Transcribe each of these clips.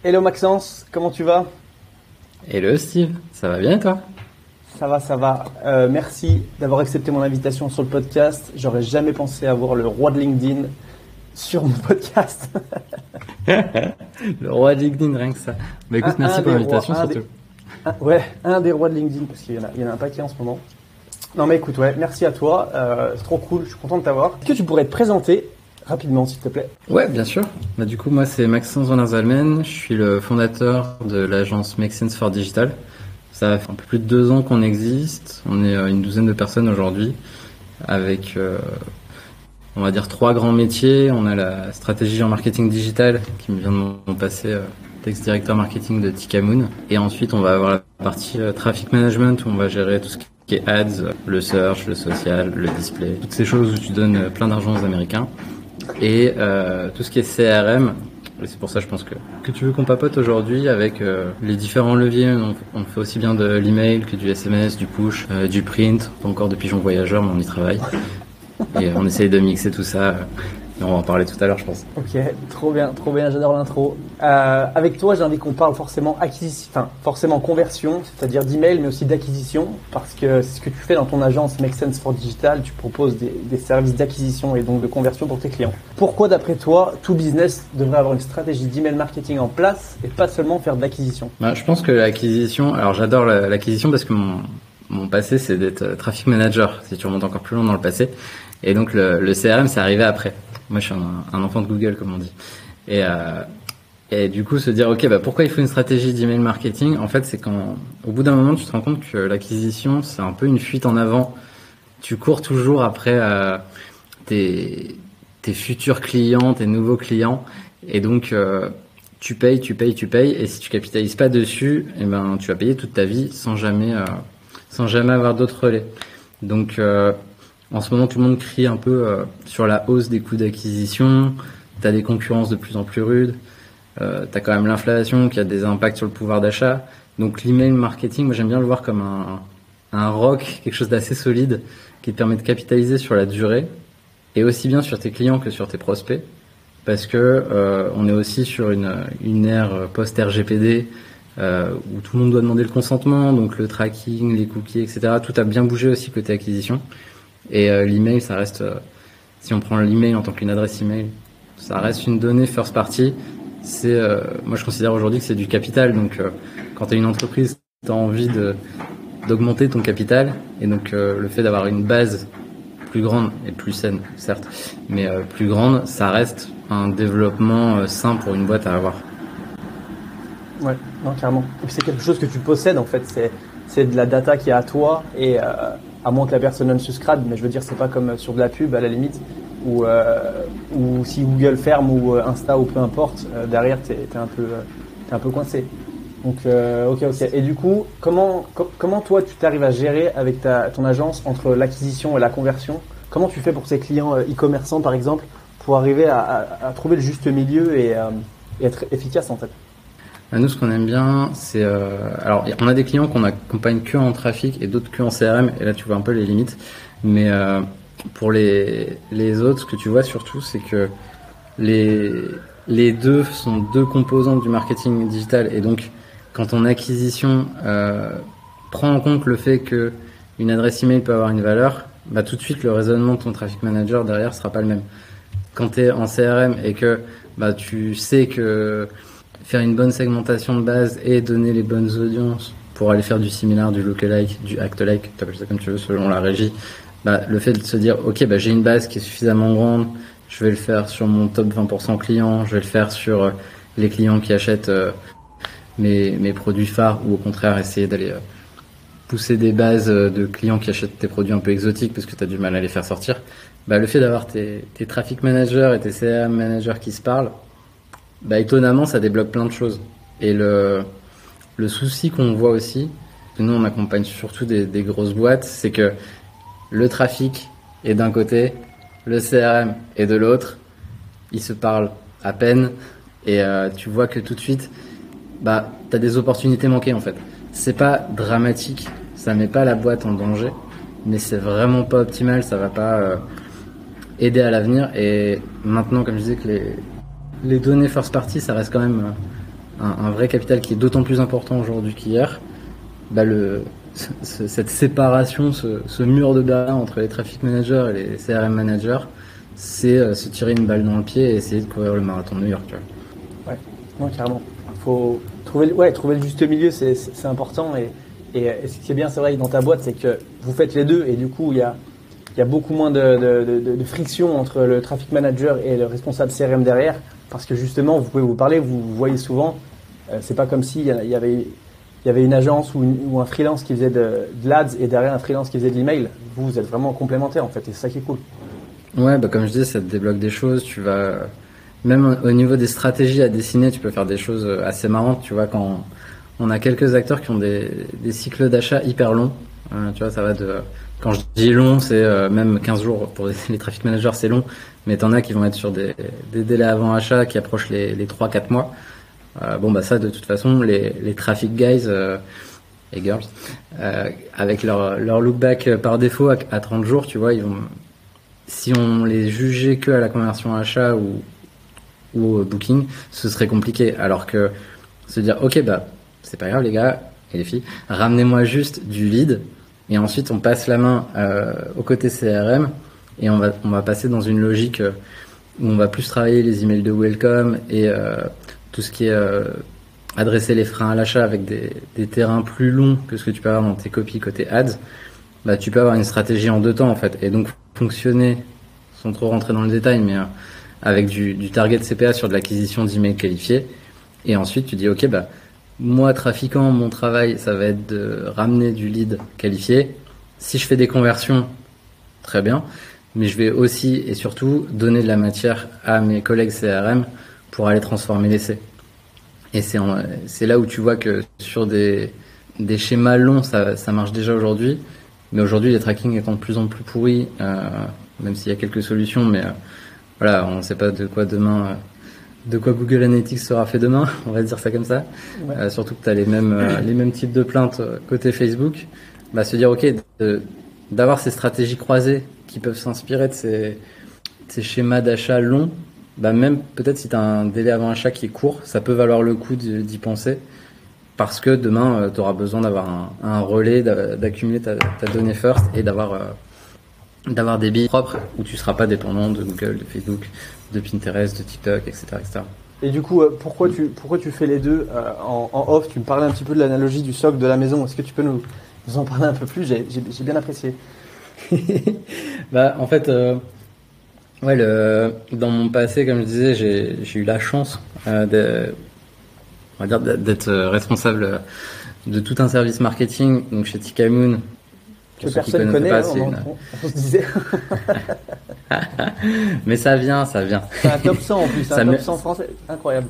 Hello Maxence, comment tu vas? Hello Steve, ça va bien et toi? Ça va, ça va. Merci d'avoir accepté mon invitation sur le podcast. J'aurais jamais pensé avoir le roi de LinkedIn sur mon podcast. Le roi de LinkedIn, rien que ça. Bah écoute, Un merci pour des rois, l'invitation surtout. ouais, un des rois de LinkedIn parce qu'il y en a un paquet en ce moment. Non mais écoute, ouais, merci à toi. C'est trop cool, je suis content de t'avoir. Est-ce que tu pourrais te présenter rapidement, s'il te plaît? Ouais, bien sûr. Bah du coup, moi c'est Maxence Van der Zalmen, je suis le fondateur de l'agence Make Sense for Digital. Ça fait un peu plus de 2 ans qu'on existe, on est une douzaine de personnes aujourd'hui, avec on va dire 3 grands métiers. On a la stratégie en marketing digital qui me vient de mon passé d'ex-directeur marketing de Tikamoon. Et ensuite, on va avoir la partie traffic management où on va gérer tout ce qui est ads, le search, le social, le display, toutes ces choses où tu donnes plein d'argent aux Américains. Et tout ce qui est CRM. Et c'est pour ça, je pense que tu veux qu'on papote aujourd'hui avec les différents leviers. On fait aussi bien de l'email que du SMS, du push, du print, pas encore de pigeons voyageurs, mais on y travaille. Et on essaye de mixer tout ça. Et on va en parler tout à l'heure, je pense. Ok, trop bien, j'adore l'intro. Avec toi, j'ai envie qu'on parle forcément acquisition, enfin forcément conversion, c'est-à-dire d'email, mais aussi d'acquisition, parce que c'est ce que tu fais dans ton agence Make Sense for Digital. Tu proposes des services d'acquisition et donc de conversion pour tes clients. Pourquoi, d'après toi, tout business devrait avoir une stratégie d'email marketing en place et pas seulement faire de l'acquisition? Bah, je pense que l'acquisition, alors j'adore l'acquisition parce que mon passé c'est d'être traffic manager, si tu remontes encore plus loin dans le passé. Et donc le CRM c'est arrivé après. Moi je suis un enfant de Google comme on dit. Et, euh, et du coup se dire ok bah pourquoi il faut une stratégie d'email marketing, en fait c'est quand au bout d'un moment tu te rends compte que l'acquisition c'est un peu une fuite en avant. Tu cours toujours après tes futurs clients, tes nouveaux clients. Et donc tu payes. Et si tu capitalises pas dessus, eh ben tu vas payer toute ta vie sans jamais avoir d'autres relais. Donc en ce moment, tout le monde crie un peu sur la hausse des coûts d'acquisition. T'as des concurrences de plus en plus rudes. T'as quand même l'inflation qui a des impacts sur le pouvoir d'achat. Donc l'email marketing, moi j'aime bien le voir comme un rock, quelque chose d'assez solide qui te permet de capitaliser sur la durée et aussi bien sur tes clients que sur tes prospects. Parce que on est aussi sur une ère post-RGPD où tout le monde doit demander le consentement, donc le tracking, les cookies, etc. Tout a bien bougé aussi côté acquisition. Et l'email, ça reste, si on prend l'email en tant qu'une adresse email, ça reste une donnée first party. Moi je considère aujourd'hui que c'est du capital. Donc quand tu es une entreprise, tu as envie d'augmenter ton capital. Et donc le fait d'avoir une base plus grande et plus saine, certes, mais plus grande, ça reste un développement sain pour une boîte à avoir. Ouais, non, clairement. Et puis c'est quelque chose que tu possèdes en fait. C'est de la data qui est à toi et à moins que la personne unsubscribe, mais je veux dire, c'est pas comme sur de la pub à la limite, ou si Google ferme ou Insta ou peu importe, derrière t'es un peu coincé. Donc, ok. Et du coup, comment toi tu t'arrives à gérer avec ton agence entre l'acquisition et la conversion? Comment tu fais pour tes clients e-commerçants par exemple pour arriver à trouver le juste milieu et être efficace en fait? Nous, ce qu'on aime bien, c'est alors on a des clients qu'on accompagne que en trafic et d'autres que en CRM, et là tu vois un peu les limites. Mais pour les autres, ce que tu vois surtout, c'est que les les deux sont deux composantes du marketing digital, et donc quand ton acquisition prend en compte le fait que une adresse email peut avoir une valeur, bah tout de suite le raisonnement de ton traffic manager derrière sera pas le même. Quand tu es en CRM et que bah tu sais que faire une bonne segmentation de base et donner les bonnes audiences pour aller faire du similar, du lookalike, du act-like, tu appelles ça comme tu veux selon la régie, bah, le fait de se dire ok bah, j'ai une base qui est suffisamment grande, je vais le faire sur mon top 20% clients, je vais le faire sur les clients qui achètent mes produits phares, ou au contraire essayer d'aller pousser des bases de clients qui achètent tes produits un peu exotiques parce que tu as du mal à les faire sortir. Bah, le fait d'avoir tes traffic managers et tes CRM managers qui se parlent, bah, étonnamment, ça débloque plein de choses. Et le souci qu'on voit aussi, que nous on accompagne surtout des grosses boîtes, c'est que le trafic est d'un côté, le CRM est de l'autre, ils se parlent à peine, et tu vois que tout de suite, bah, t'as des opportunités manquées en fait. C'est pas dramatique, ça met pas la boîte en danger, mais c'est vraiment pas optimal, ça va pas aider à l'avenir. Et maintenant, comme je disais, que les données first party, ça reste quand même un vrai capital qui est d'autant plus important aujourd'hui qu'hier, bah cette séparation, ce mur de Berlin entre les traffic managers et les CRM managers, c'est se tirer une balle dans le pied et essayer de courir le marathon de New York. Tu vois. Ouais, non, carrément. Faut trouver le juste milieu, c'est important. Et ce qui est bien, c'est vrai, dans ta boîte, c'est que vous faites les deux et du coup, il y a beaucoup moins de friction entre le traffic manager et le responsable CRM derrière, parce que justement, vous pouvez vous parler, vous voyez souvent. C'est pas comme s'il y avait une agence ou un freelance qui faisait de l'ads et derrière un freelance qui faisait de l'email. Vous êtes vraiment complémentaires en fait, et c'est ça qui est cool. Ouais, bah comme je disais, ça te débloque des choses. Tu vas même au niveau des stratégies à dessiner, tu peux faire des choses assez marrantes. Tu vois, quand on a quelques acteurs qui ont des cycles d'achat hyper longs. Tu vois, ça va de quand je dis long, c'est même 15 jours pour les traffic managers, c'est long. Mais t'en as qui vont être sur des délais avant achat qui approchent les 3-4 mois. Bon bah ça de toute façon les traffic guys et girls avec leur look back par défaut à 30 jours, tu vois, ils vont, si on les jugeait que à la conversion achat ou au booking, ce serait compliqué. Alors que se dire ok bah c'est pas grave les gars et les filles, ramenez-moi juste du lead et ensuite on passe la main au côté CRM et on va passer dans une logique où on va plus travailler les emails de welcome et tout ce qui est adresser les freins à l'achat avec des terrains plus longs que ce que tu peux avoir dans tes copies côté ads, bah tu peux avoir une stratégie en 2 temps en fait et donc fonctionner sans trop rentrer dans le détail mais avec du target CPA sur de l'acquisition d'emails qualifiés et ensuite tu dis ok bah moi trafiquant mon travail ça va être de ramener du lead qualifié, si je fais des conversions très bien mais je vais aussi et surtout donner de la matière à mes collègues CRM pour aller transformer l'essai. Et c'est là où tu vois que sur des schémas longs, ça marche déjà aujourd'hui. Mais aujourd'hui, les tracking étant de plus en plus pourris, même s'il y a quelques solutions, mais voilà, on ne sait pas de quoi Google Analytics sera fait demain, on va dire ça comme ça. Ouais. Surtout que tu as les mêmes types de plaintes côté Facebook. Bah, se dire, ok, d'avoir ces stratégies croisées qui peuvent s'inspirer de ces schémas d'achat longs, bah même peut-être si tu as un délai avant achat qui est court, ça peut valoir le coup d'y penser parce que demain tu auras besoin d'avoir un relais, d'accumuler ta donnée first et d'avoir des billes propres où tu seras pas dépendant de Google, de Facebook, de Pinterest, de TikTok, etc. etc. Et du coup, pourquoi tu fais les deux en off? Tu me parlais un petit peu de l'analogie du socle de la maison. Est-ce que tu peux nous en parler un peu plus? J'ai bien apprécié. Bah en fait ouais, dans mon passé, comme je disais, j'ai eu la chance d'être responsable de tout un service marketing, donc chez Tikamoon. Que personne connaît, pas, on se disait. Mais ça vient. C'est un top 100 en plus, un top 100 français, incroyable.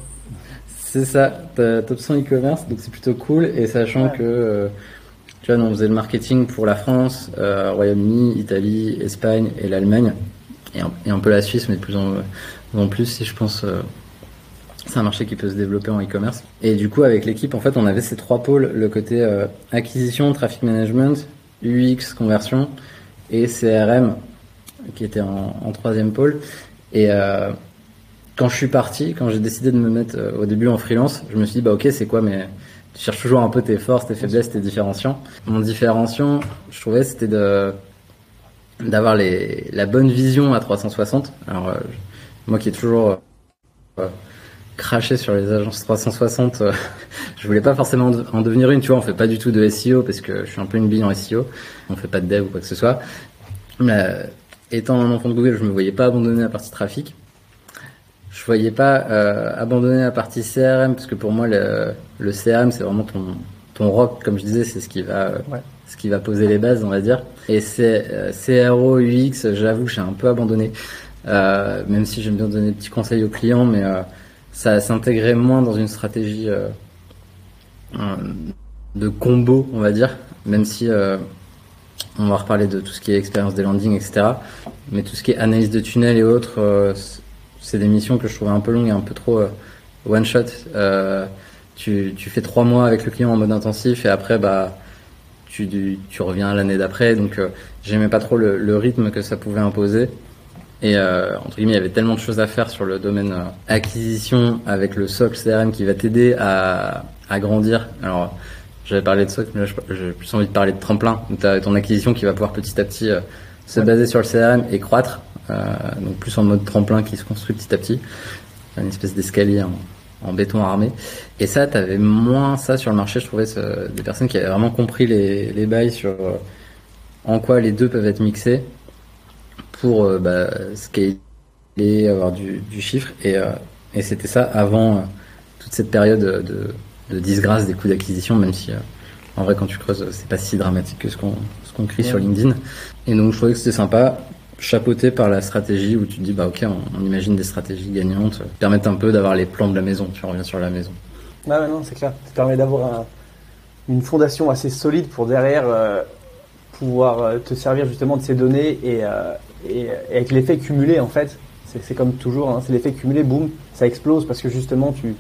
C'est ça, top 100 e-commerce, donc c'est plutôt cool. Et sachant que, tu vois, on faisait le marketing pour la France, Royaume-Uni, Italie, Espagne et l'Allemagne. Et un peu la Suisse, mais de plus en plus, si je pense, c'est un marché qui peut se développer en e-commerce. Et du coup, avec l'équipe, en fait, on avait ces 3 pôles, le côté acquisition, traffic management, UX, conversion, et CRM, qui était en 3e pôle. Et quand je suis parti, quand j'ai décidé de me mettre au début en freelance, je me suis dit, bah ok, c'est quoi, mais tu cherches toujours un peu tes forces, tes faiblesses, tes différenciants. Mon différenciant, je trouvais, c'était d'avoir la bonne vision à 360. Alors moi qui ai toujours craché sur les agences 360, je voulais pas forcément en devenir une, tu vois, on fait pas du tout de SEO parce que je suis un peu une bille en SEO, on fait pas de dev ou quoi que ce soit. Mais, étant un enfant de Google, je me voyais pas abandonner la partie trafic. Je voyais pas abandonner la partie CRM parce que pour moi le CRM c'est vraiment ton rock, comme je disais, c'est ce qui va poser les bases, on va dire. Et c'est CRO, UX, j'avoue, j'ai un peu abandonné. Même si j'aime bien donner des petits conseils aux clients, mais ça s'intégrait moins dans une stratégie de combo, on va dire. Même si on va reparler de tout ce qui est expérience des landings, etc. Mais tout ce qui est analyse de tunnel et autres, c'est des missions que je trouvais un peu longues et un peu trop one shot. Tu fais 3 mois avec le client en mode intensif et après bah tu reviens l'année d'après, donc j'aimais pas trop le rythme que ça pouvait imposer. Et entre guillemets, il y avait tellement de choses à faire sur le domaine acquisition avec le socle CRM qui va t'aider à grandir. Alors, j'avais parlé de socle, mais là, j'ai plus envie de parler de tremplin. Donc, tu as ton acquisition qui va pouvoir petit à petit se baser sur le CRM et croître. Donc, plus en mode tremplin qui se construit petit à petit. Une espèce d'escalier en béton armé. Et ça, t'avais moins ça sur le marché, je trouvais, des personnes qui avaient vraiment compris les bails sur en quoi les deux peuvent être mixés pour scaler, avoir du chiffre. Et c'était ça avant toute cette période de disgrâce des coûts d'acquisition, même si en vrai, quand tu creuses, c'est pas si dramatique que ce qu'on crie sur LinkedIn. Et donc, je trouvais que c'était sympa, chapeauté par la stratégie où tu te dis bah ok, on imagine des stratégies gagnantes qui permettent un peu d'avoir les plans de la maison. Tu reviens sur la maison. Ouais, non, c'est clair. Ça permet d'avoir une fondation assez solide pour derrière pouvoir te servir justement de ces données et avec l'effet cumulé en fait. C'est comme toujours, hein, c'est l'effet cumulé, boum, ça explose parce que justement tu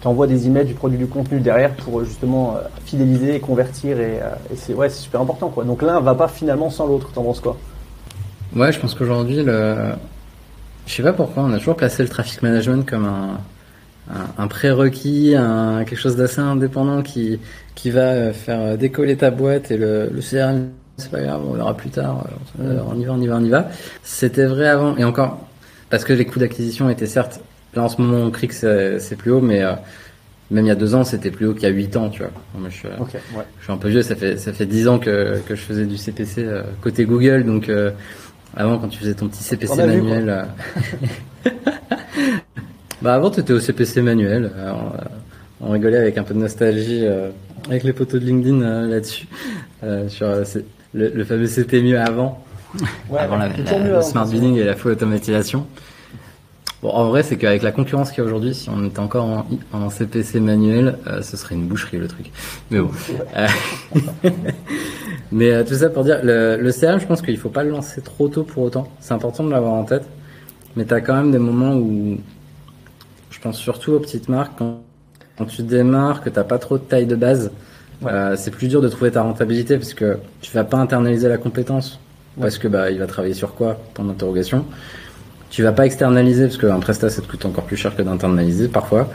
envoies des emails, tu produis du contenu derrière pour justement fidéliser, convertir et c'est super important quoi. Donc l'un va pas finalement sans l'autre. T'en penses quoi? Ouais, je pense qu'aujourd'hui, je sais pas pourquoi, on a toujours placé le traffic management comme un prérequis, quelque chose d'assez indépendant qui va faire décoller ta boîte et le CRM, c'est pas grave, on verra plus tard, on y va. C'était vrai avant, et encore, parce que les coûts d'acquisition étaient certes, là en ce moment on crie que c'est plus haut, mais même il y a 2 ans, c'était plus haut qu'il y a 8 ans, tu vois. Moi, je suis un peu vieux, ça fait 10 ans que je faisais du CPC côté Google, donc avant, quand tu faisais ton petit CPC manuel, bah avant, tu étais au CPC manuel. On rigolait avec un peu de nostalgie avec les potos de LinkedIn là-dessus, sur le fameux c'était mieux avant, avant le smart bidding et la full automatisation. Bon, en vrai, c'est qu'avec la concurrence qu'il y a aujourd'hui, si on était encore en CPC manuel, ce serait une boucherie le truc. Mais bon. Mais tout ça pour dire, le CRM, je pense qu'il faut pas le lancer trop tôt pour autant. C'est important de l'avoir en tête. Mais tu as quand même des moments où, je pense surtout aux petites marques, quand tu démarres, que t'as pas trop de taille de base, c'est plus dur de trouver ta rentabilité parce que tu vas pas internaliser la compétence. Parce que il va travailler sur quoi? Point d'interrogation. Tu vas pas externaliser parce qu'un prestat ça te coûte encore plus cher que d'internaliser parfois.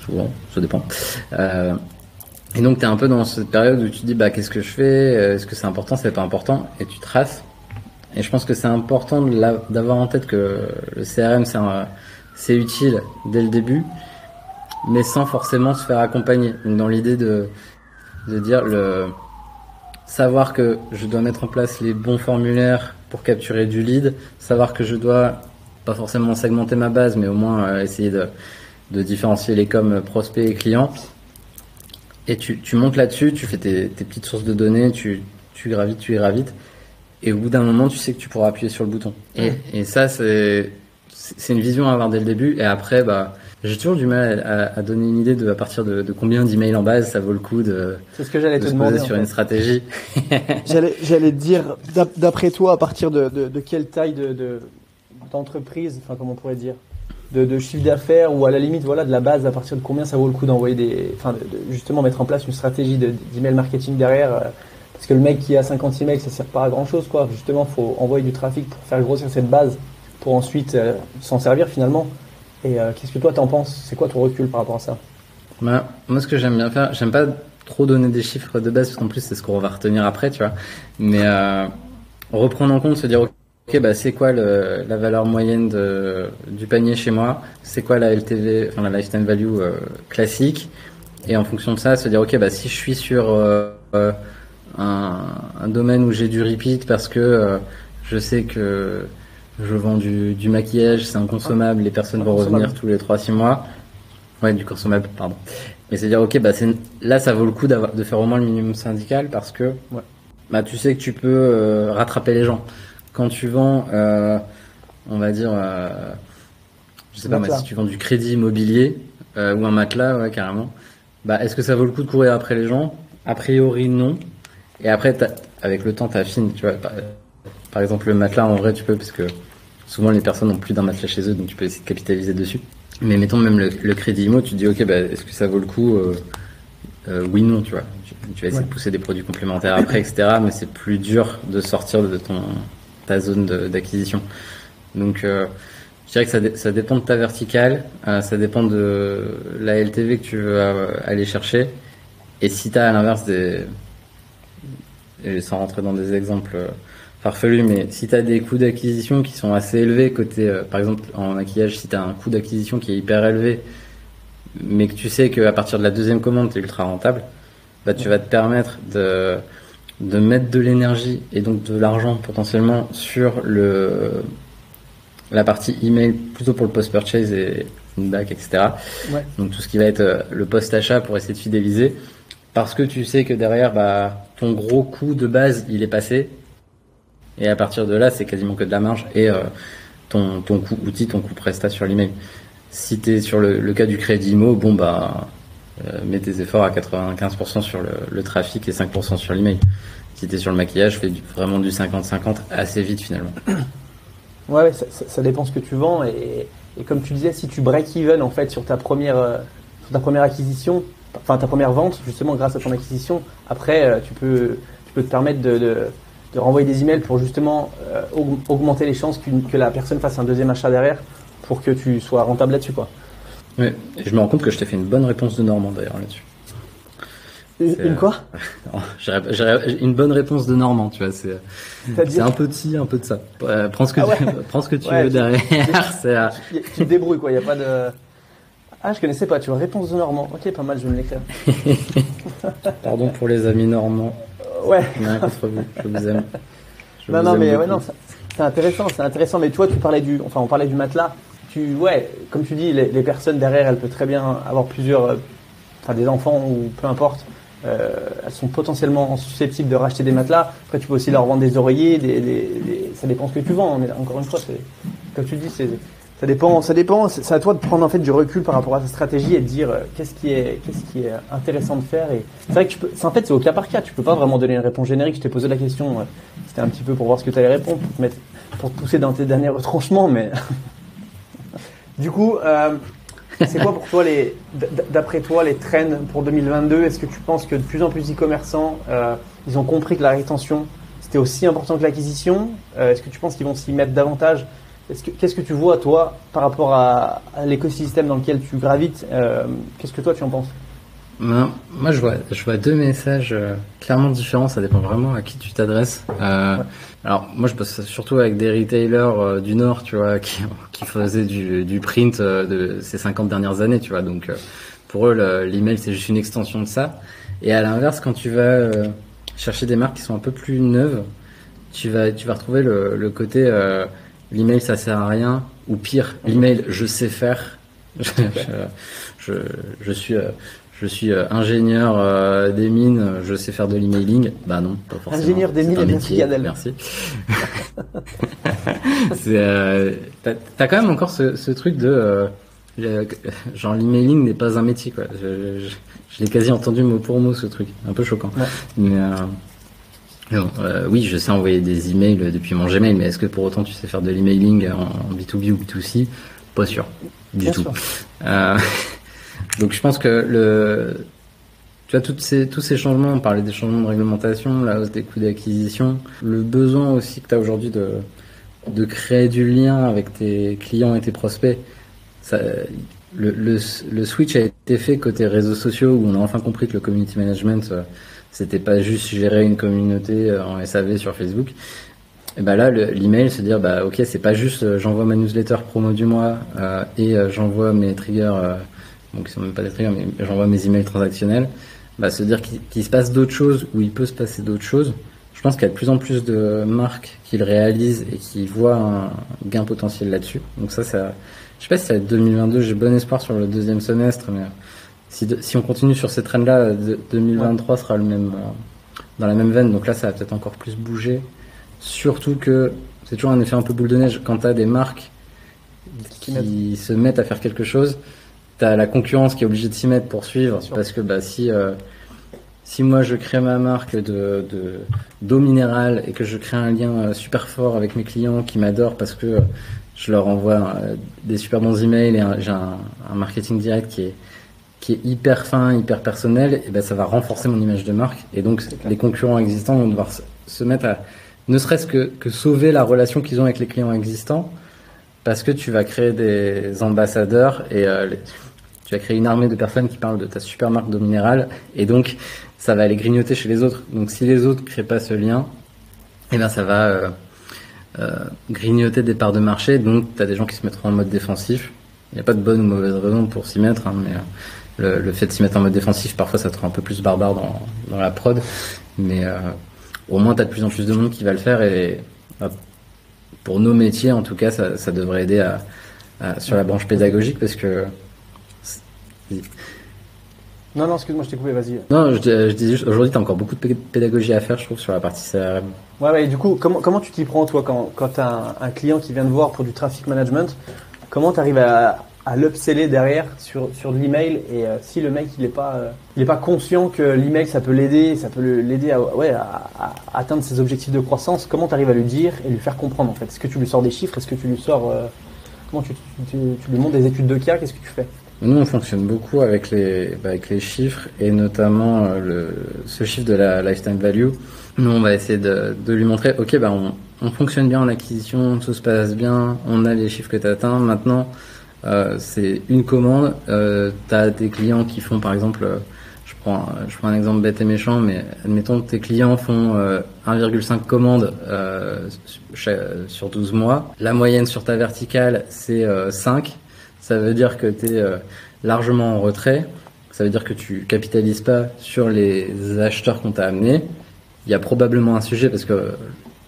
Souvent, ça dépend. Et donc, tu es un peu dans cette période où tu te dis, qu'est-ce que je fais? Est-ce que c'est important? C'est pas important? Et tu traces. Et je pense que c'est important d'avoir en tête que le CRM, c'est utile dès le début, mais sans forcément se faire accompagner. Donc, dans l'idée de dire savoir que je dois mettre en place les bons formulaires pour capturer du lead, savoir que je dois pas forcément segmenter ma base, mais au moins essayer de différencier les coms prospects et clients. Et tu montes là-dessus, tu fais tes petites sources de données, tu gravites, et au bout d'un moment, tu sais que tu pourras appuyer sur le bouton. Et ça, c'est une vision à avoir dès le début. Et après, j'ai toujours du mal à donner une idée à partir de combien d'emails en base ça vaut le coup c'est ce que j'allais de te se demander poser sur une stratégie. J'allais te dire, d'après toi, à partir de quelle taille d'entreprise, enfin, comment on pourrait dire, de chiffre d'affaires ou à la limite de la base, à partir de combien ça vaut le coup d'envoyer justement mettre en place une stratégie d'email marketing derrière, parce que le mec qui a 50 emails ça sert pas à grand chose quoi. Justement, faut envoyer du trafic pour faire grossir cette base pour ensuite s'en servir finalement. Et qu'est-ce que toi t'en penses? C'est quoi ton recul par rapport à ça? Moi, ce que j'aime bien faire, j'aime pas trop donner des chiffres de base parce qu'en plus c'est ce qu'on va retenir après, tu vois, mais reprendre en compte, se dire ok, c'est quoi la valeur moyenne du panier chez moi? C'est quoi la LTV, enfin la lifetime value classique? Et en fonction de ça, se dire ok, si je suis sur un domaine où j'ai du repeat parce que je sais que je vends du maquillage, c'est inconsommable, les personnes vont revenir tous les 3-6 mois. Ouais, du consommable, pardon. Mais c'est dire ok, là ça vaut le coup de faire au moins le minimum syndical parce que tu sais que tu peux rattraper les gens. Quand tu vends, on va dire, je sais pas, si tu vends du crédit immobilier ou un matelas, carrément, est-ce que ça vaut le coup de courir après les gens? A priori, non. Et après, avec le temps, t'affines, tu vois. Par exemple, le matelas, en vrai, tu peux, parce que souvent les personnes n'ont plus d'un matelas chez eux, donc tu peux essayer de capitaliser dessus. Mais mettons même le crédit immo, tu te dis, ok, est-ce que ça vaut le coup? Oui, non, tu vois. Tu vas essayer de pousser des produits complémentaires après, etc. Mais c'est plus dur de sortir de ta zone d'acquisition. Donc, je dirais que ça dépend de ta verticale, ça dépend de la LTV que tu veux aller chercher. Et si tu as à l'inverse et sans rentrer dans des exemples farfelus, mais si tu as des coûts d'acquisition qui sont assez élevés, côté, par exemple, en maquillage, si tu as un coût d'acquisition qui est hyper élevé, mais que tu sais qu'à partir de la deuxième commande, tu es ultra rentable, bah, tu vas te permettre de mettre de l'énergie et donc de l'argent potentiellement sur la partie email, plutôt pour le post-purchase et feedback, etc. Ouais. Donc tout ce qui va être le post-achat pour essayer de fidéliser, parce que tu sais que derrière, bah, ton gros coût de base, il est passé, et à partir de là, c'est quasiment que de la marge, et ton coût outil, ton coût prestat sur l'email. Si tu es sur le cas du crédit IMO, bon bah mets tes efforts à 95% sur le trafic et 5% sur l'email. Si tu es sur le maquillage, fais vraiment du 50-50 assez vite finalement. Ouais, ça dépend ce que tu vends et comme tu disais, si tu break even en fait sur ta première acquisition, enfin ta première vente justement grâce à ton acquisition, après tu peux te permettre de renvoyer des emails pour justement augmenter les chances que la personne fasse un deuxième achat derrière pour que tu sois rentable là-dessus quoi. Ouais, et je me rends compte que je t'ai fait une bonne réponse de Normand d'ailleurs là-dessus. Une quoi? Une bonne réponse de Normand, tu vois, c'est un peu de ci, un peu de ça. Prends ce que tu veux derrière. Tu te débrouilles quoi, il y a pas de. Ah, je connaissais pas, tu vois, réponse de Normand. Ok, pas mal, je vais me l'écrire. Pardon pour les amis normands. Ouais. Rien contre vous, je vous aime. Non, mais ouais, non, c'est intéressant. Mais tu vois, on parlait du matelas. Comme tu dis, les personnes derrière, elles peuvent très bien avoir plusieurs, des enfants ou peu importe. Elles sont potentiellement susceptibles de racheter des matelas. Après, tu peux aussi leur vendre des oreillers, ça dépend ce que tu vends. Encore une fois, comme tu dis, ça dépend. C'est à toi de prendre en fait du recul par rapport à ta stratégie et de dire qu'est-ce qui est intéressant de faire. Et c'est vrai que c'est au cas par cas. Tu peux pas vraiment donner une réponse générique. Je t'ai posé la question. C'était un petit peu pour voir ce que tu allais répondre, pour te pousser dans tes derniers retranchements, mais du coup. C'est quoi pour toi d'après toi les trends pour 2022? Est-ce que tu penses que de plus en plus d'e-commerçants ils ont compris que la rétention c'était aussi important que l'acquisition? Est-ce que tu penses qu'ils vont s'y mettre davantage? Qu'est-ce que tu vois toi par rapport à l'écosystème dans lequel tu gravites? Qu'est-ce que toi tu en penses? Moi je vois deux messages clairement différents, ça dépend vraiment à qui tu t'adresses. Alors moi je bosse surtout avec des retailers du Nord, tu vois, qui faisaient du print de ces 50 dernières années, tu vois. Donc pour eux l'email c'est juste une extension de ça. Et à l'inverse, quand tu vas chercher des marques qui sont un peu plus neuves, tu vas retrouver le côté l'email ça sert à rien, ou pire, l'email je sais faire. Je suis ingénieur des mines, je sais faire de l'emailing. Bah non, pas forcément. Ingénieur des mines et métier. Merci. T'as quand même encore ce truc de genre l'emailing n'est pas un métier quoi. Je l'ai quasi entendu mot pour mot ce truc, un peu choquant. Ouais. Mais oui, je sais envoyer des emails depuis mon Gmail, mais est-ce que pour autant tu sais faire de l'emailing en B2B ou B2C? Pas sûr du tout. Donc je pense que tu vois tous ces changements, on parlait des changements de réglementation, la hausse des coûts d'acquisition, le besoin aussi que tu as aujourd'hui de créer du lien avec tes clients et tes prospects. Le switch a été fait côté réseaux sociaux où on a enfin compris que le community management c'était pas juste gérer une communauté en SAV sur Facebook. Et bah là l'email, se dire bah ok, c'est pas juste j'envoie ma newsletter promo du mois et j'envoie mes triggers donc ils sont même pas des triggers, mais j'envoie mes emails transactionnels. Bah se dire qu'il se passe d'autres choses, ou il peut se passer d'autres choses. Je pense qu'il y a de plus en plus de marques qui le réalisent et qui voient un gain potentiel là-dessus. Donc ça je sais pas si ça va être 2022, j'ai bon espoir sur le deuxième semestre, mais si on continue sur ces trends-là, 2023 sera le même dans la même veine. Donc là ça va peut-être encore plus bouger. Surtout que c'est toujours un effet un peu boule de neige quand t'as des marques qui se mettent à faire quelque chose. T'as la concurrence qui est obligée de s'y mettre pour suivre, parce que bah si moi je crée ma marque d'eau minérale et que je crée un lien super fort avec mes clients qui m'adorent parce que je leur envoie des super bons emails et j'ai un marketing direct qui est hyper fin, hyper personnel, et ben ça va renforcer mon image de marque. Et donc les concurrents existants vont devoir se mettre à ne serait-ce que sauver la relation qu'ils ont avec les clients existants parce que tu vas créer des ambassadeurs et tu vas créer une armée de personnes qui parlent de ta super marque d'eau minérale et donc ça va aller grignoter chez les autres. Donc si les autres créent pas ce lien, eh ben ça va grignoter des parts de marché. Donc tu as des gens qui se mettront en mode défensif. Il n'y a pas de bonne ou mauvaise raison pour s'y mettre, hein, mais le fait de s'y mettre en mode défensif, parfois ça te rend un peu plus barbare dans la prod, mais au moins tu as de plus en plus de monde qui va le faire et pour nos métiers en tout cas ça devrait aider sur la branche pédagogique parce que Non, excuse-moi, je t'ai coupé, vas-y. non, je dis juste aujourd'hui tu as encore beaucoup de pédagogie à faire, je trouve, sur la partie CRM. Ouais, du coup, comment tu t'y prends toi quand tu as un client qui vient te voir pour du traffic management? Comment tu arrives à l'upseller derrière sur de l'email et si le mec il est pas conscient que l'email ça peut l'aider à atteindre ses objectifs de croissance, comment tu arrives à lui dire et lui faire comprendre en fait? Est-ce que tu lui sors des chiffres? Est-ce que tu lui sors comment tu lui montres des études de cas? Qu'est-ce que tu fais? Nous on fonctionne beaucoup avec les chiffres et notamment ce chiffre de la lifetime value. Nous on va essayer de lui montrer ok on fonctionne bien en acquisition, tout se passe bien, on a les chiffres que tu atteins. Maintenant, c'est une commande. Tu as des clients qui font, par exemple, je prends un exemple bête et méchant, mais admettons que tes clients font 1,5 commandes sur 12 mois. La moyenne sur ta verticale, c'est 5. Ça veut dire que tu es largement en retrait. Ça veut dire que tu capitalises pas sur les acheteurs qu'on t'a amenés. Il y a probablement un sujet parce que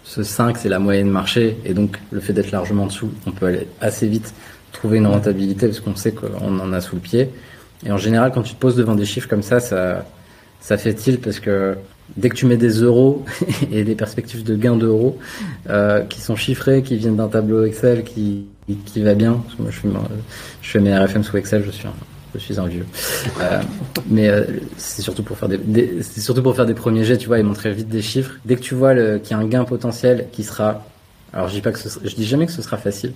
ce 5, c'est la moyenne marché, et donc le fait d'être largement en dessous, on peut aller assez vite trouver une rentabilité parce qu'on sait qu'on en a sous le pied. Et en général, quand tu te poses devant des chiffres comme ça fait tilt parce que dès que tu mets des euros et des perspectives de gains d'euros qui sont chiffrés, qui viennent d'un tableau Excel qui va bien, parce que moi je fais mes RFM sous Excel, je suis un vieux. Mais c'est surtout pour faire des premiers jets, tu vois, et montrer vite des chiffres. Dès que tu vois qu'il y a un gain potentiel qui sera, alors je dis jamais que ce sera facile,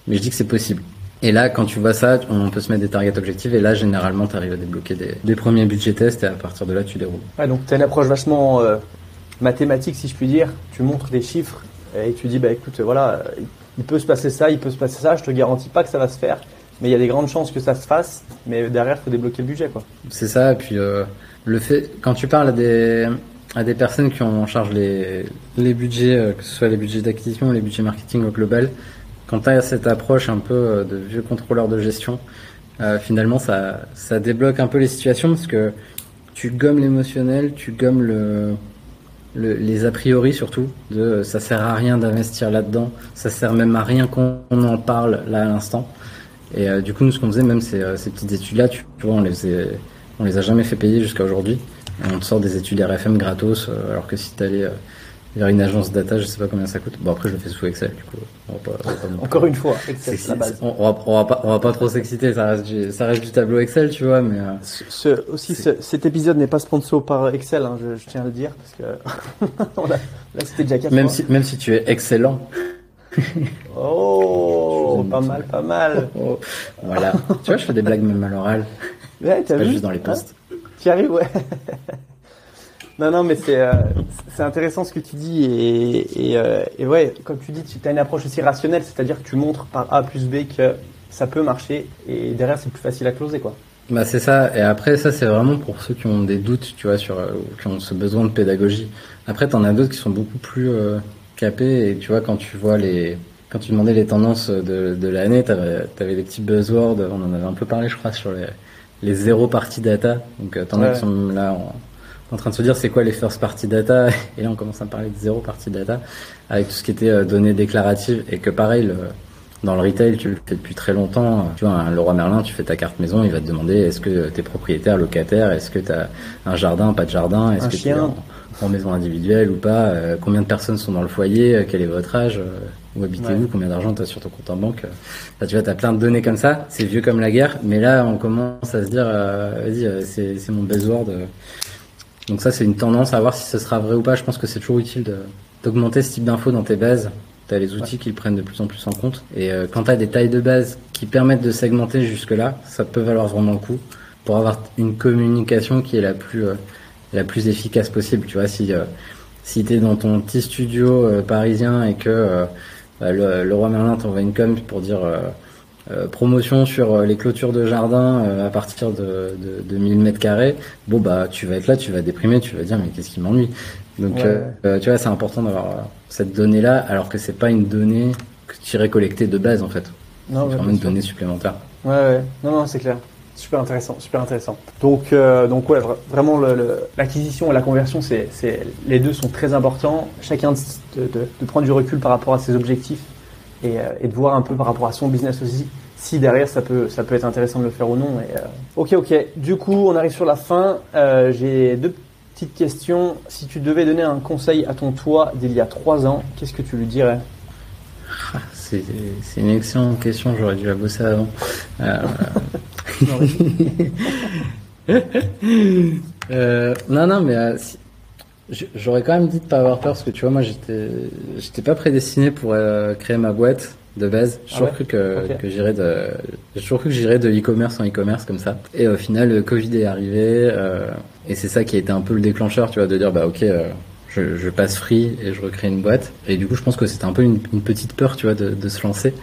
mais je dis que c'est possible. Et là, quand tu vois ça, on peut se mettre des targets objectifs et là, généralement, tu arrives à débloquer des premiers budgets tests et à partir de là, tu déroules. Ouais, donc tu as une approche vachement mathématique, si je puis dire. Tu montres des chiffres et tu dis, écoute, voilà, il peut se passer ça, je te garantis pas que ça va se faire. Mais il y a des grandes chances que ça se fasse, mais derrière, il faut débloquer le budget, quoi. C'est ça, et puis le fait, quand tu parles à des personnes qui ont en charge les budgets, que ce soit les budgets d'acquisition ou les budgets marketing au global, quand tu as cette approche un peu de vieux contrôleur de gestion, finalement, ça débloque un peu les situations parce que tu gommes l'émotionnel, tu gommes les a priori surtout, ça sert à rien d'investir là-dedans, ça sert même à rien qu'on en parle là à l'instant. Et du coup, nous, ce qu'on faisait, même ces petites études-là, tu vois, on les a jamais fait payer jusqu'à aujourd'hui. On te sort des études RFM gratos, alors que si t'allais vers une agence data, je sais pas combien ça coûte. Bon, après, je le fais sous Excel, du coup. Encore une fois, Excel, c'est la base. On va pas trop s'exciter, ça reste du tableau Excel, tu vois, mais. Cet épisode n'est pas sponsor par Excel, hein, je tiens à le dire, parce que là, c'était déjà 4 même si tu es excellent. Oh, pas mal. Oh, voilà. Tu vois, je fais des blagues même à l'oral. Ouais, c'est pas juste dans les posts. Tu y arrives, ouais. Non, mais c'est intéressant ce que tu dis et ouais, comme tu dis, tu as une approche aussi rationnelle, c'est-à-dire que tu montres par A plus B que ça peut marcher et derrière c'est plus facile à closer, quoi. Bah c'est ça. Et après ça c'est vraiment pour ceux qui ont des doutes, tu vois, qui ont ce besoin de pédagogie. Après t'en as d'autres qui sont beaucoup plus capés et tu vois quand tu demandais les tendances de l'année, t'avais des petits buzzwords, on en avait un peu parlé je crois sur les zéro party data. Donc t'en as qui sont là en train de se dire c'est quoi les first party data et là on commence à parler de zéro party data avec tout ce qui était données déclaratives et que pareil dans le retail tu le fais depuis très longtemps, tu vois un Leroy Merlin, tu fais ta carte maison, il va te demander est-ce que t'es propriétaire, locataire, est-ce que t'as un jardin, pas de jardin, est-ce que t'es en maison individuelle ou pas, combien de personnes sont dans le foyer, quel est votre âge, où habitez-vous, combien d'argent t'as sur ton compte en banque. Là, tu vois, t'as plein de données comme ça, c'est vieux comme la guerre, mais là on commence à se dire vas-y c'est mon buzzword. Donc ça c'est une tendance à voir si ce sera vrai ou pas. Je pense que c'est toujours utile d'augmenter ce type d'infos dans tes bases. T'as les outils qui le prennent de plus en plus en compte. Et quand t'as des tailles de base qui permettent de segmenter jusque là, ça peut valoir vraiment le coup pour avoir une communication qui est la plus efficace possible. Tu vois, si t'es dans ton petit studio parisien et que Leroy Merlin t'envoie une com pour dire promotion sur les clôtures de jardin à partir de 1000 mètres carrés. Bon, bah, tu vas être là, tu vas déprimer, tu vas dire, mais qu'est-ce qui m'ennuie? Donc, tu vois, c'est important d'avoir cette donnée-là, alors que c'est pas une donnée que tu irais collecter de base, en fait. Non, c'est vraiment une donnée supplémentaire. Ouais. Non, c'est clair. Super intéressant. Donc ouais, vraiment l'acquisition et la conversion, les deux sont très importants. Chacun de prendre du recul par rapport à ses objectifs et de voir un peu par rapport à son business aussi, si derrière ça peut être intéressant de le faire ou non. Ok. Du coup, on arrive sur la fin. J'ai deux petites questions. Si tu devais donner un conseil à ton toi d'il y a 3 ans, qu'est-ce que tu lui dirais? C'est une excellente question. J'aurais dû la bosser avant. Non, mais j'aurais quand même dit de pas avoir peur parce que tu vois, moi j'étais pas prédestiné pour créer ma boîte de base. J'ai toujours cru que j'irais de e-commerce en e-commerce comme ça. Et au final, le Covid est arrivé et c'est ça qui a été un peu le déclencheur, tu vois, de dire bah ok. Je passe free et je recrée une boîte. Et du coup, je pense que c'était un peu une petite peur, tu vois, de se lancer.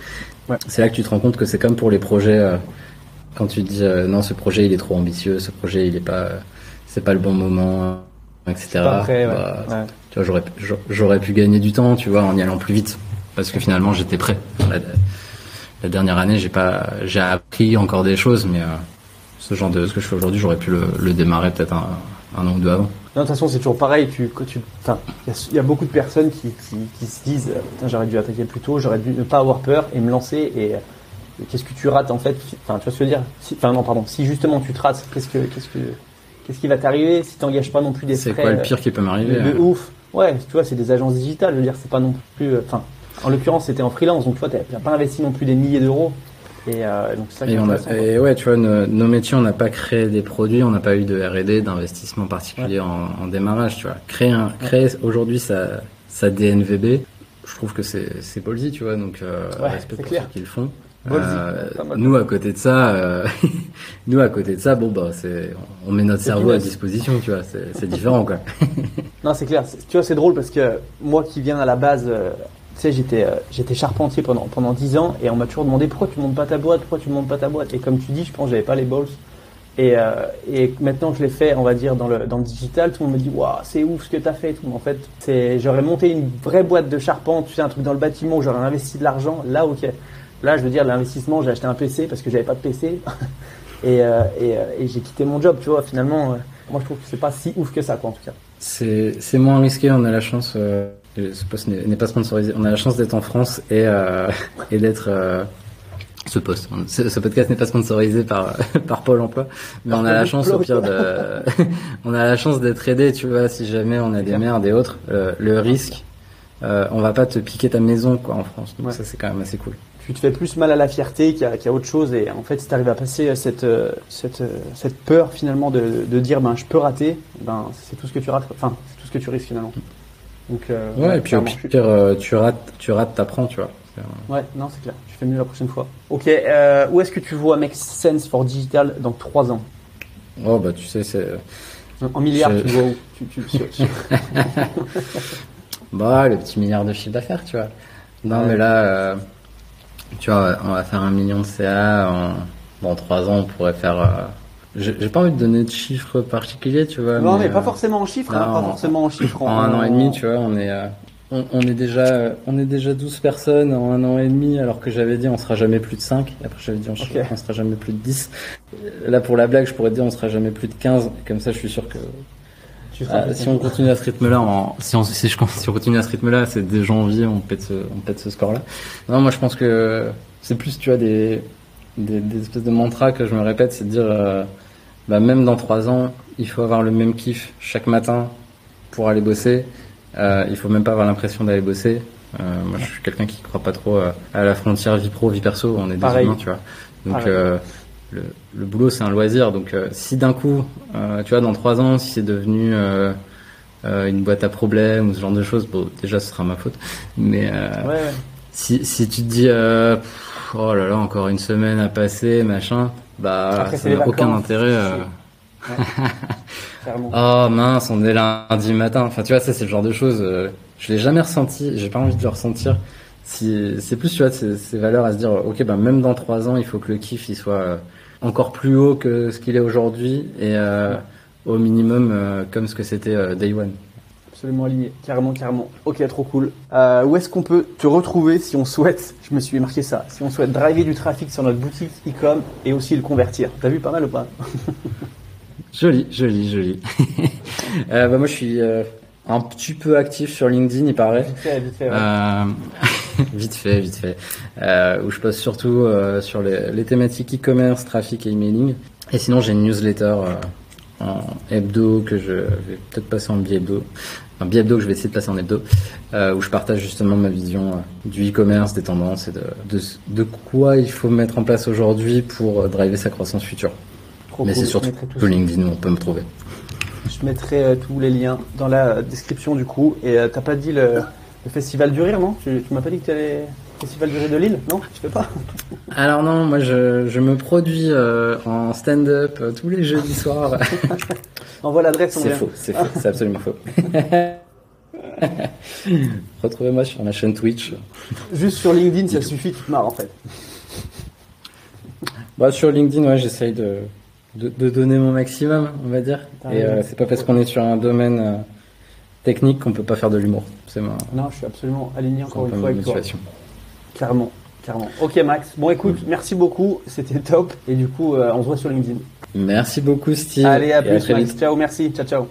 Ouais. C'est là que tu te rends compte que c'est comme pour les projets. Quand tu te dis non, ce projet il est trop ambitieux, ce projet c'est pas le bon moment, etc. Pas prêt, Tu vois, j'aurais pu gagner du temps, tu vois, en y allant plus vite, parce que finalement j'étais prêt. La dernière année, j'ai appris encore des choses, mais ce que je fais aujourd'hui, j'aurais pu le démarrer peut-être un an ou deux avant. Non, de toute façon, c'est toujours pareil. Il y a beaucoup de personnes qui se disent j'aurais dû attaquer plus tôt, j'aurais dû ne pas avoir peur et me lancer. Et qu'est-ce que tu rates en fait? Enfin, tu vois ce que je veux dire? Si justement tu te rates, qu'est-ce qui va t'arriver si tu n'engages pas non plus des frais? C'est quoi le pire qui peut m'arriver? De ouf. Ouais, tu vois, c'est des agences digitales. Je veux dire, c'est pas non plus. En l'occurrence, c'était en freelance, donc tu vois, t'as pas investi non plus des milliers d'euros. Et donc c'est ça qui est intéressant. Et ouais, tu vois, nos métiers, on n'a pas créé des produits, on n'a pas eu de R&D, d'investissement particulier en démarrage, tu vois. Créer aujourd'hui sa DNVB, je trouve que c'est ballsy, tu vois, donc respect pour ceux qui le font. Nous à côté de ça, bon bah on met notre cerveau à disposition, tu vois, c'est différent quoi. Non, c'est clair. Tu vois, c'est drôle parce que moi qui viens à la base. Tu sais, j'étais charpentier pendant 10 ans et on m'a toujours demandé pourquoi tu montes pas ta boîte, et comme tu dis, je pense que j'avais pas les balls et maintenant que je l'ai fait, on va dire dans le digital, tout le monde me dit waouh, c'est ouf ce que t'as fait et tout. En fait, j'aurais monté une vraie boîte de charpente, tu sais, un truc dans le bâtiment où j'aurais investi de l'argent, là ok. Là, je veux dire l'investissement, j'ai acheté un PC parce que j'avais pas de PC et j'ai quitté mon job, tu vois, finalement moi je trouve que c'est pas si ouf que ça quoi en tout cas. C'est moins risqué, on a la chance ce poste n'est pas sponsorisé. On a la chance d'être en France et d'être ce podcast n'est pas sponsorisé par Pôle Emploi, mais on a la chance au pire on a la chance d'être aidé, tu vois, si jamais on a des merdes et autres. Le risque, on va pas te piquer ta maison quoi en France. Donc ça c'est quand même assez cool. Tu te fais plus mal à la fierté qu'à autre chose et en fait si tu arrives à passer cette peur finalement de dire ben je peux rater, ben c'est tout ce que tu rates, enfin c'est tout ce que tu risques finalement. Donc, et puis au pire, tu rates, t'apprends, tu vois. Ouais, non, c'est clair. Tu fais mieux la prochaine fois. Ok, où est-ce que tu vois Make Sense for Digital dans 3 ans? Oh, bah, tu sais, c'est. En milliards, tu vois où Bah, le petit milliard de chiffre d'affaires, tu vois. Non, mais là, tu vois, on va faire 1 million de CA. Dans 3 ans, on pourrait faire. J'ai pas envie de donner de chiffres particuliers, tu vois. Non, mais pas forcément en chiffres, pas forcément en chiffres. En 1 an et demi, tu vois, on est déjà 12 personnes en 1 an et demi, alors que j'avais dit on sera jamais plus de 5. Et après j'avais dit on sera jamais plus de 10. Là, pour la blague, je pourrais te dire on sera jamais plus de 15. Et comme ça, je suis sûr que si on continue à ce rythme-là, si on continue à ce rythme-là, c'est dès janvier, on pète ce score-là. Non, moi je pense que c'est plus, tu vois, des espèces de mantras que je me répète, c'est de dire même dans 3 ans, il faut avoir le même kiff chaque matin pour aller bosser. Il faut même pas avoir l'impression d'aller bosser. Moi, je suis quelqu'un qui croit pas trop à la frontière vie pro, vie perso. On est des humains, tu vois. Donc, le boulot, c'est un loisir. Donc, si d'un coup, tu vois, dans 3 ans, si c'est devenu une boîte à problèmes ou ce genre de choses, bon, déjà, ce sera ma faute. Mais si tu te dis, oh là là, encore une semaine à passer, machin, bah, ça n'a aucun intérêt. Oh mince, on est lundi matin. Enfin, tu vois, ça c'est le genre de choses. Je l'ai jamais ressenti. J'ai pas envie de le ressentir. c'est plus, tu vois, ces valeurs à se dire, ok, ben même dans 3 ans, il faut que le kiff il soit encore plus haut que ce qu'il est aujourd'hui et au minimum comme ce que c'était Day One. Absolument aligné, carrément. Ok, trop cool. Où est-ce qu'on peut te retrouver si on souhaite, je me suis marqué ça, si on souhaite driver du trafic sur notre boutique e-com et aussi le convertir. T'as vu pas mal ou pas? Joli. Moi, je suis un petit peu actif sur LinkedIn, il paraît. Vite fait, ouais. Vite fait. Où je poste surtout sur les thématiques e-commerce, trafic et emailing. Et sinon, j'ai une newsletter en hebdo que je vais peut-être passer en bi-hebdo. Un bi-hebdo que je vais essayer de passer en hebdo, où je partage justement ma vision du e-commerce, des tendances et de quoi il faut mettre en place aujourd'hui pour driver sa croissance future. Trop Mais cool. c'est surtout sur LinkedIn où on peut me trouver. Je mettrai tous les liens dans la description du coup. Et t'as pas dit le festival du rire, non? Tu m'as pas dit que tu allais au festival du rire de Lille? Non, tu fais pas? Alors non, moi je me produis en stand-up tous les jeudis soirs. Envoie l'adresse, on C'est vient. faux, c'est absolument faux. Retrouvez-moi sur ma chaîne Twitch. Juste sur LinkedIn, ça suffit, tu te marres en fait. Sur LinkedIn, ouais, j'essaye de donner mon maximum, on va dire. Et c'est pas parce qu'on est sur un domaine technique qu'on peut pas faire de l'humour. C'est ma Non, je suis absolument aligné encore une ma fois avec toi. motivation. Carrément. Ok Max, bon écoute, merci beaucoup, c'était top. Et du coup, on se voit sur LinkedIn. Merci beaucoup Steve. Allez, à et plus très Max, vite. ciao, merci, ciao.